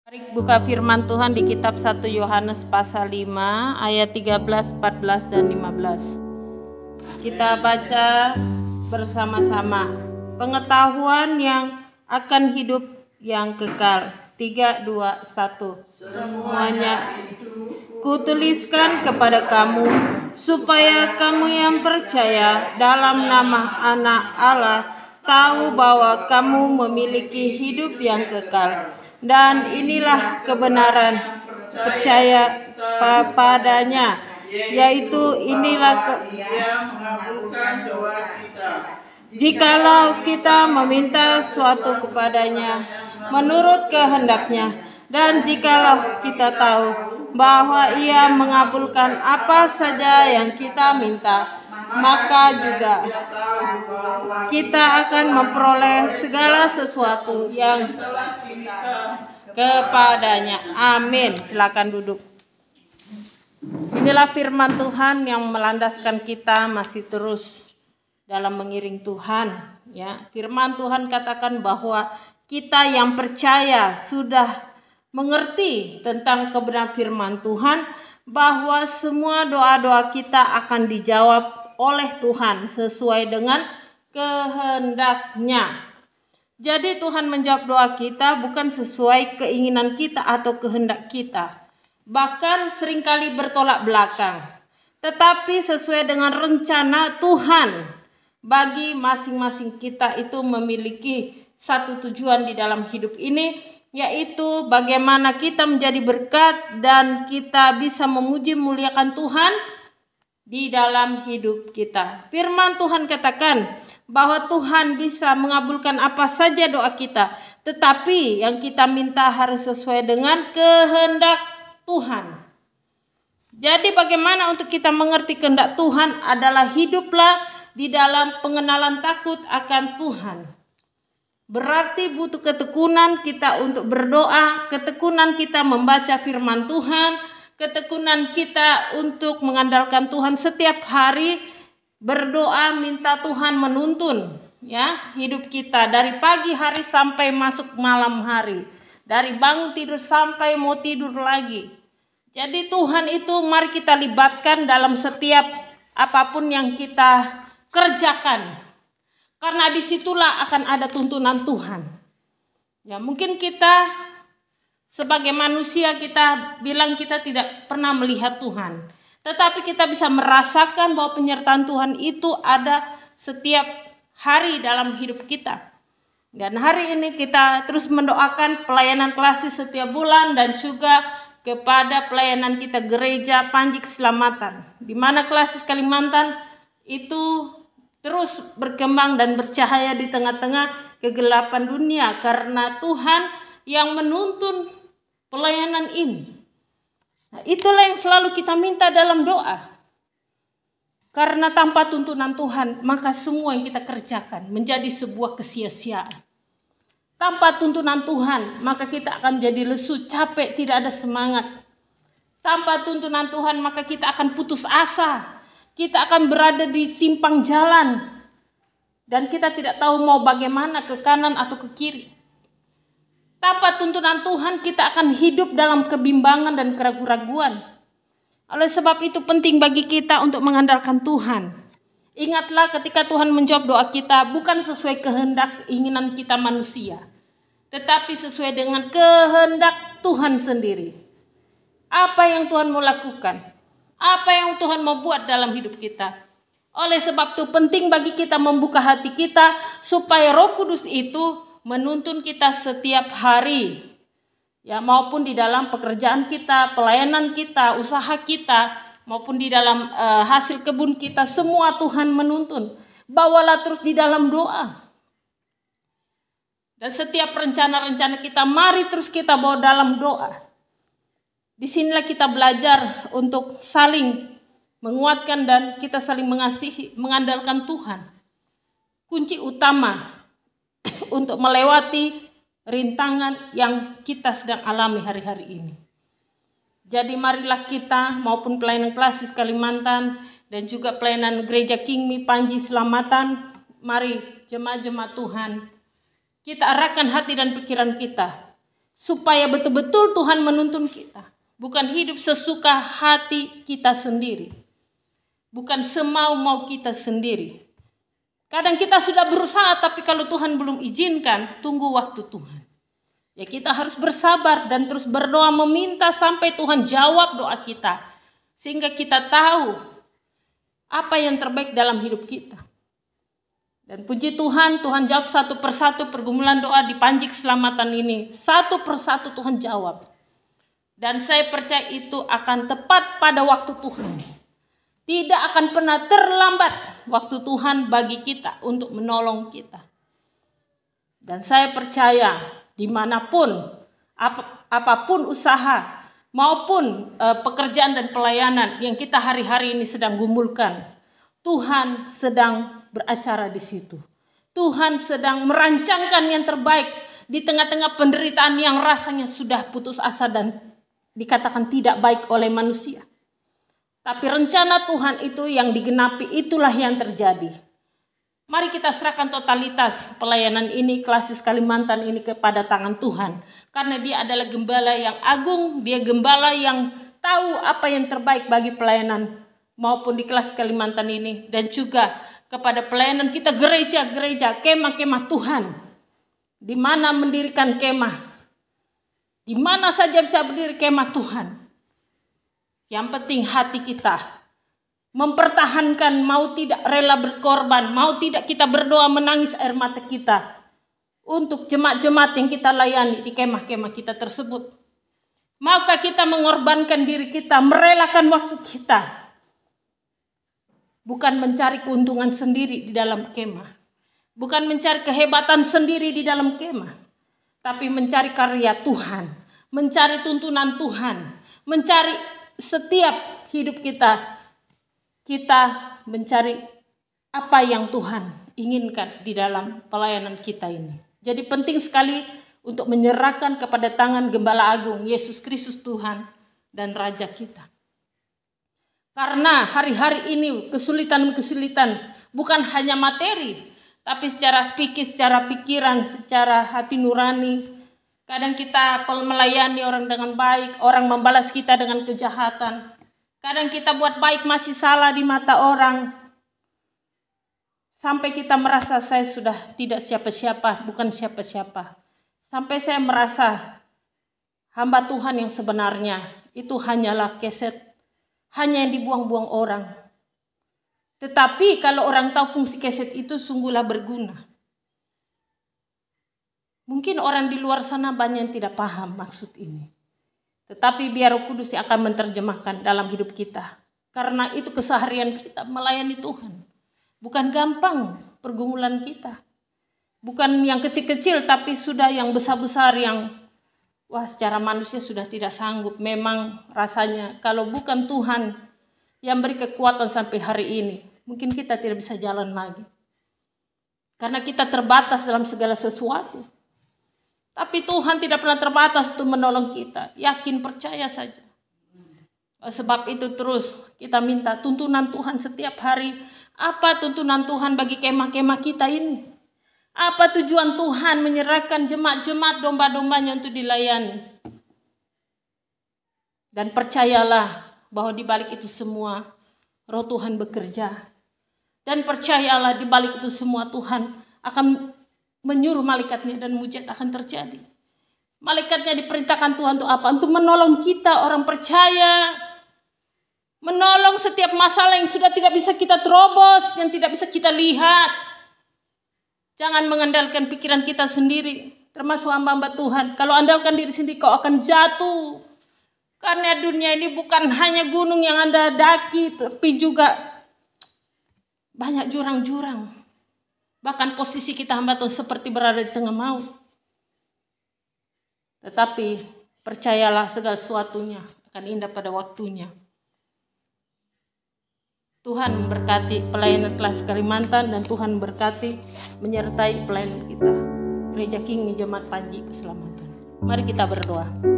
Mari buka firman Tuhan di kitab 1 Yohanes pasal 5 ayat 13, 14 dan 15. Kita baca bersama-sama. Pengetahuan yang akan hidup yang kekal. 3, 2, 1. Semuanya kutuliskan kepada kamu supaya kamu yang percaya dalam nama Anak Allah tahu bahwa kamu memiliki hidup yang kekal. Dan inilah kebenaran percaya padanya, yaitu inilah jikalau kita meminta suatu kepadanya menurut kehendaknya, dan jikalau kita tahu bahwa Ia mengabulkan apa saja yang kita minta, maka juga kita akan memperoleh segala sesuatu yang kepadanya. Amin. Silakan duduk. Inilah firman Tuhan yang melandaskan kita masih terus dalam mengiring Tuhan. Ya, firman Tuhan katakan bahwa kita yang percaya sudah mengerti tentang kebenaran firman Tuhan, bahwa semua doa-doa kita akan dijawab oleh Tuhan sesuai dengan kehendaknya. Jadi Tuhan menjawab doa kita bukan sesuai keinginan kita atau kehendak kita, bahkan seringkali bertolak belakang, tetapi sesuai dengan rencana Tuhan. Bagi masing-masing kita itu memiliki satu tujuan di dalam hidup ini, yaitu bagaimana kita menjadi berkat dan kita bisa memuji memuliakan Tuhan di dalam hidup kita. Firman Tuhan katakan bahwa Tuhan bisa mengabulkan apa saja doa kita, tetapi yang kita minta harus sesuai dengan kehendak Tuhan. Jadi bagaimana untuk kita mengerti kehendak Tuhan adalah hiduplah di dalam pengenalan takut akan Tuhan. Berarti butuh ketekunan kita untuk berdoa, ketekunan kita membaca firman Tuhan, ketekunan kita untuk mengandalkan Tuhan setiap hari, berdoa minta Tuhan menuntun ya hidup kita dari pagi hari sampai masuk malam hari, dari bangun tidur sampai mau tidur lagi. Jadi Tuhan itu mari kita libatkan dalam setiap apapun yang kita kerjakan, karena disitulah akan ada tuntunan Tuhan. Ya, mungkin kita sebagai manusia kita bilang kita tidak pernah melihat Tuhan, tetapi kita bisa merasakan bahwa penyertaan Tuhan itu ada setiap hari dalam hidup kita. Dan hari ini kita terus mendoakan pelayanan klasis setiap bulan dan juga kepada pelayanan kita gereja Panji Keselamatan, di mana klasis Kalimantan itu terus berkembang dan bercahaya di tengah-tengah kegelapan dunia, karena Tuhan yang menuntun pelayanan ini. Nah, itulah yang selalu kita minta dalam doa. Karena tanpa tuntunan Tuhan, maka semua yang kita kerjakan menjadi sebuah kesia-siaan. Tanpa tuntunan Tuhan, maka kita akan jadi lesu, capek, tidak ada semangat. Tanpa tuntunan Tuhan, maka kita akan putus asa. Kita akan berada di simpang jalan. Dan kita tidak tahu mau bagaimana, ke kanan atau ke kiri. Tanpa tuntunan Tuhan, kita akan hidup dalam kebimbangan dan keraguan-raguan. Oleh sebab itu penting bagi kita untuk mengandalkan Tuhan. Ingatlah ketika Tuhan menjawab doa kita bukan sesuai kehendak keinginan kita manusia, tetapi sesuai dengan kehendak Tuhan sendiri. Apa yang Tuhan mau lakukan? Apa yang Tuhan mau buat dalam hidup kita? Oleh sebab itu penting bagi kita membuka hati kita supaya Roh Kudus itu menuntun kita setiap hari, ya, maupun di dalam pekerjaan kita, pelayanan kita, usaha kita, maupun di dalam hasil kebun kita, semua Tuhan menuntun. Bawalah terus di dalam doa. Dan setiap rencana-rencana kita, mari terus kita bawa dalam doa. Disinilah kita belajar untuk saling menguatkan dan kita saling mengasihi, mengandalkan Tuhan. Kunci utama untuk melewati rintangan yang kita sedang alami hari-hari ini. Jadi marilah kita maupun pelayanan klasis Kalimantan dan juga pelayanan gereja Kingmi Panji Selamatan, mari jemaat-jemaat Tuhan, kita arahkan hati dan pikiran kita supaya betul-betul Tuhan menuntun kita. Bukan hidup sesuka hati kita sendiri. Bukan semau-mau kita sendiri. Kadang kita sudah berusaha, tapi kalau Tuhan belum izinkan, tunggu waktu Tuhan. Ya, kita harus bersabar dan terus berdoa meminta sampai Tuhan jawab doa kita. Sehingga kita tahu apa yang terbaik dalam hidup kita. Dan puji Tuhan, Tuhan jawab satu persatu pergumulan doa di Panji Keselamatan ini. Satu persatu Tuhan jawab. Dan saya percaya itu akan tepat pada waktu Tuhan. Tidak akan pernah terlambat waktu Tuhan bagi kita untuk menolong kita. Dan saya percaya dimanapun, apapun usaha maupun pekerjaan dan pelayanan yang kita hari-hari ini sedang gumulkan, Tuhan sedang beracara di situ. Tuhan sedang merancangkan yang terbaik di tengah-tengah penderitaan yang rasanya sudah putus asa dan dikatakan tidak baik oleh manusia. Tapi rencana Tuhan itu yang digenapi, itulah yang terjadi. Mari kita serahkan totalitas pelayanan ini, Klasis Kalimantan ini kepada tangan Tuhan. Karena Dia adalah gembala yang agung, Dia gembala yang tahu apa yang terbaik bagi pelayanan maupun di Klasis Kalimantan ini. Dan juga kepada pelayanan kita gereja-gereja, kemah-kemah Tuhan. Di mana mendirikan kemah. Di mana saja bisa berdiri kemah Tuhan. Yang penting hati kita mempertahankan, mau tidak rela berkorban, mau tidak kita berdoa menangis air mata kita untuk jemaat-jemaat yang kita layani di kemah-kemah kita tersebut. Maukah kita mengorbankan diri kita, merelakan waktu kita, bukan mencari keuntungan sendiri di dalam kemah, bukan mencari kehebatan sendiri di dalam kemah, tapi mencari karya Tuhan, mencari tuntunan Tuhan, mencari setiap hidup kita mencari apa yang Tuhan inginkan di dalam pelayanan kita ini. Jadi penting sekali untuk menyerahkan kepada tangan Gembala Agung Yesus Kristus Tuhan dan Raja kita. Karena hari-hari ini kesulitan-kesulitan bukan hanya materi, tapi secara psikis, secara pikiran, secara hati nurani. Kadang kita melayani orang dengan baik, orang membalas kita dengan kejahatan. Kadang kita buat baik masih salah di mata orang. Sampai kita merasa saya sudah tidak siapa-siapa, bukan siapa-siapa. Sampai saya merasa hamba Tuhan yang sebenarnya itu hanyalah keset, hanya yang dibuang-buang orang. Tetapi kalau orang tahu fungsi keset itu sungguhlah berguna. Mungkin orang di luar sana banyak yang tidak paham maksud ini. Tetapi biar Roh Kudus yang akan menerjemahkan dalam hidup kita. Karena itu keseharian kita melayani Tuhan. Bukan gampang pergumulan kita. Bukan yang kecil-kecil tapi sudah yang besar-besar yang secara manusia sudah tidak sanggup. Memang rasanya kalau bukan Tuhan yang beri kekuatan sampai hari ini, mungkin kita tidak bisa jalan lagi. Karena kita terbatas dalam segala sesuatu. Tapi Tuhan tidak pernah terbatas untuk menolong kita. Yakin, percaya saja. Sebab itu terus kita minta tuntunan Tuhan setiap hari. Apa tuntunan Tuhan bagi kemah-kemah kita ini? Apa tujuan Tuhan menyerahkan jemaat-jemaat domba-dombanya untuk dilayani? Dan percayalah bahwa di balik itu semua Roh Tuhan bekerja. Dan percayalah di balik itu semua Tuhan akan menyuruh malaikatnya dan mujizat akan terjadi. Malaikatnya diperintahkan Tuhan untuk apa? Untuk menolong kita orang percaya. Menolong setiap masalah yang sudah tidak bisa kita terobos, yang tidak bisa kita lihat. Jangan mengandalkan pikiran kita sendiri, termasuk hamba-hamba Tuhan. Kalau andalkan diri sendiri kau akan jatuh. Karena dunia ini bukan hanya gunung yang Anda daki, tapi juga banyak jurang-jurang. Bahkan posisi kita hamba Tuhan seperti berada di tengah maut. Tetapi percayalah segala sesuatunya akan indah pada waktunya. Tuhan memberkati pelayanan Klasis Kalimantan dan Tuhan memberkati menyertai pelayanan kita. Gereja King Jemaat Panji Keselamatan. Mari kita berdoa.